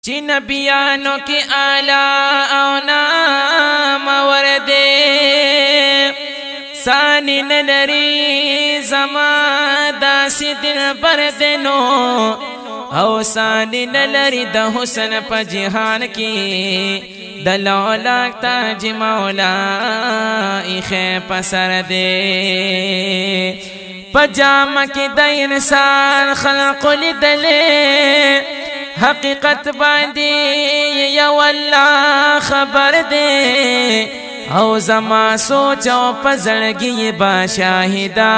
چی نبیانو کی آلا او نام ورده ثانی نلری زما داسی دل بردنو او ثانی نلری دا حسن پا جہان کی دلولاک تاج مولا ایخے پسر دے پجامہ کی دا انسان خلق لدلے حقیقت باندی یا واللہ خبر دے او زما سوچو پزړګي با شاهدا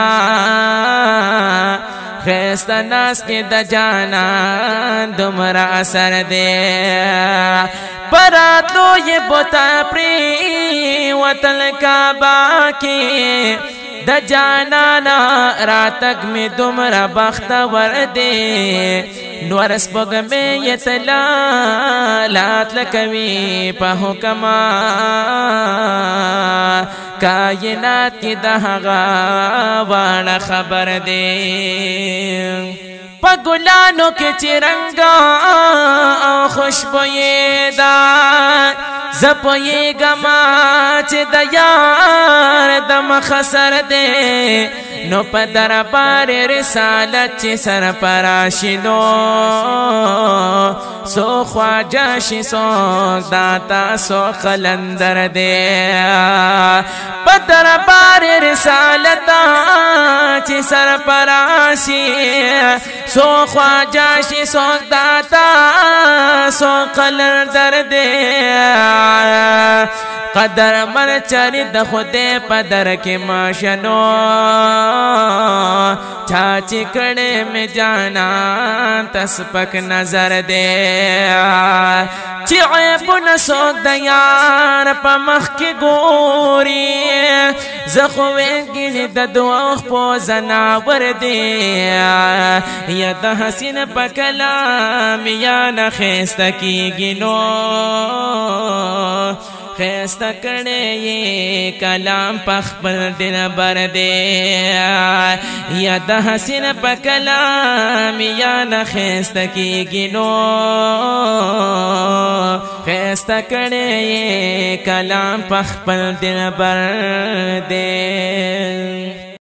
خسته ناس کې د جانان دومره اثر دے پراتو یہ بوتا پری وطن کعبہ کی د جانانا راتک میں دومره بختور دے نور سپوږ میں یتلالات لکوي په حکما کائنات کی دهغا وانا خبر دے پا گلانو کے چرنگا خوشبوئی دا زپوئی گما چی دا یار دم خسر دے نو پا دربار رسالت چی سر پراشنو سو خواجہ شی سوک داتا سو قلندر دے پا دربار رسالت چی سر پراشی سو خواجہ شی سوک داتا سو قلندر دے قدر مر چری د خدای پدر کې ماشنو چاچی کڑے میں جانا تسپک نظر دے چی عیب نسوک دیار پا مخ کی گوری زخویں گلی ددوخ پو زناور دے یا دا حسین پا کلام یا نخیست کی گنو خیست کڑے یہ کلام پخبر دل بر دے یا دا حسین پا کلام یا نخیست کی گنو خیست کڑے یہ کلام پخبر دل بر دے